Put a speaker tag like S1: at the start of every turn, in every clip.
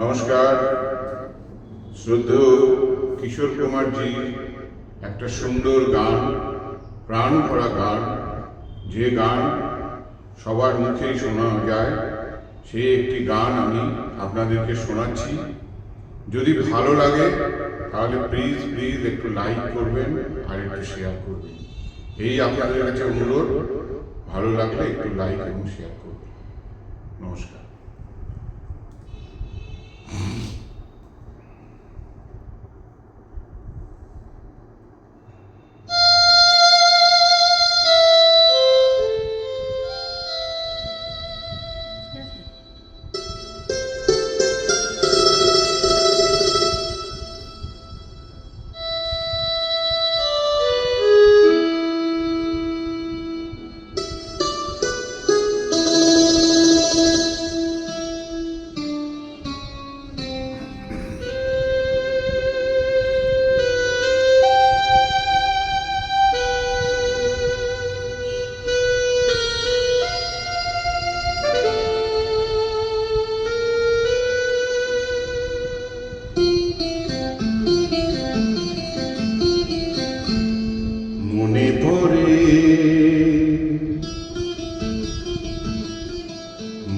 S1: নমস্কার। শ্রদ্ধেয় কিশোর কুমারজি একটা সুন্দর গান, প্রাণ ভরা গান, যে গান সবার মুখেই শোনা যায়, সেই একটি গান আমি আপনাদেরকে শোনাচ্ছি। যদি ভালো লাগে তাহলে প্লিজ প্লিজ একটু লাইক করবেন আর একটু শেয়ার করবেন, এই আপনাদের কাছে অনুরোধ। ভালো লাগলে একটু লাইক এবং শেয়ার করবেন। নমস্কার।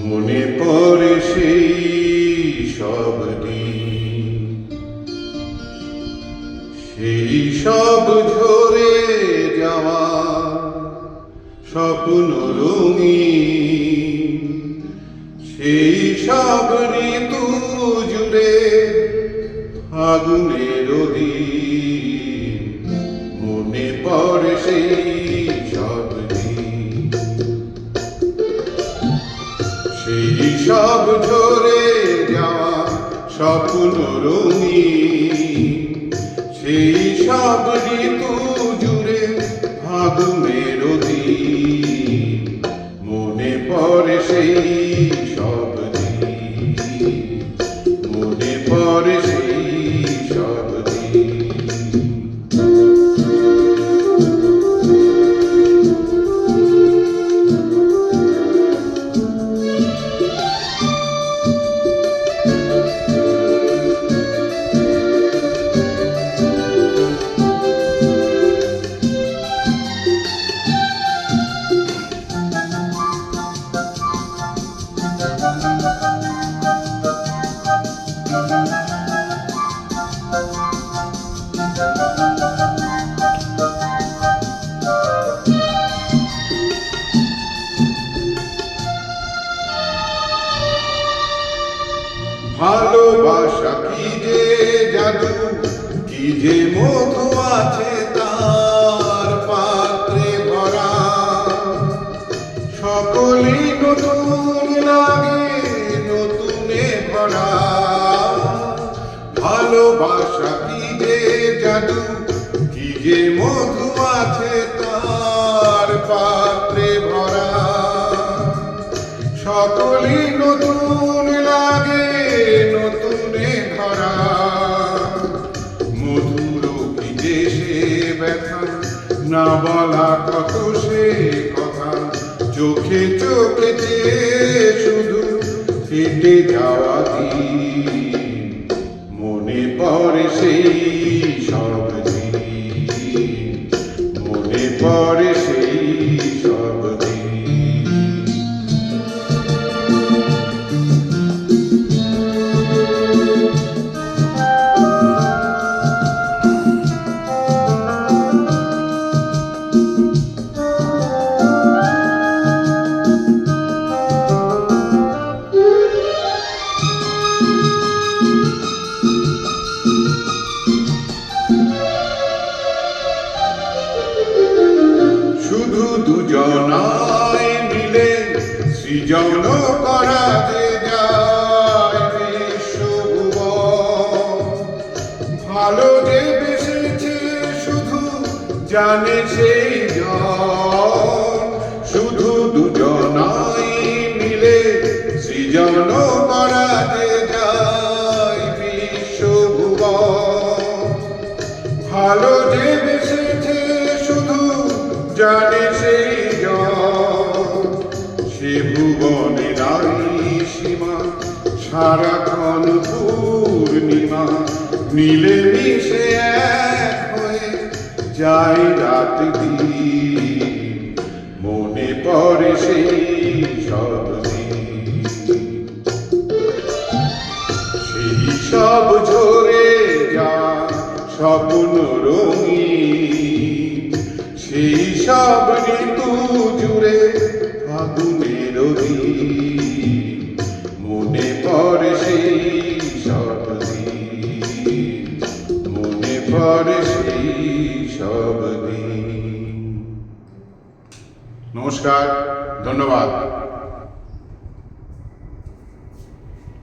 S1: মনে পড়ে সেই সব দিন, সেই সব ঝরে যাওয়া স্বপ্ন রঙিন, সেই সব ঋতু জুড়ে আগুনের দিন। মনে পড়ে সেই সব দিন, সেই সব ঝরে যাওয়া স্বপ্ন রঙিন, সেই সব ঋতু জুড়ে আগুনের দিন। মনে পড়ে সেই সব দিন, মনে পড়ে সেই সব দিন। ভালোবাসা কি যে জাদু, কি যে মধু আছে তার পাত্রে ভরা। সকলই নতুন লাগে নতুনে ভরা। ভালোবাসা কি যে জাদু, কি যে মধু আছে তার পাত্রে ভরা। সকলই নতুন লাগে নতুনে ধরা। মধুর কি যে সে ব্যথা, না বলা কত সে কথা। চোখে চোখে শুধু কেটে যাওয়া দিন। মনে পড়ে সেই সব দিন, মনে পড়ে সেই সব দিন। শুধু দুজনায় মিলে সৃজন করা যে যায় বিশ্বভুবন। ভালো যে বেসেছে শুধু জানে সেই জন। শুধু দুজনায় মিলে সৃজন করা যে যায় বিশ্বভুবন। ভালো যে বেসেছে শুধু জানে সেই জন। সে ভুবনে নারী সীমা সারা ঘন পূর্ণিমা নীলে মিশে এক হয়ে যায় রাত দিন, মনে পড়ে সেই সব দিন। সেই সব ঝরে যা স্বপ্ন রঙিন, সেই সব ঋতু জুড়ে ফাগুনের দিন, মনে পড়ে সেই সব দিন, মনে পড়ে সেই সব দিন। নমস্কার, ধন্যবাদ।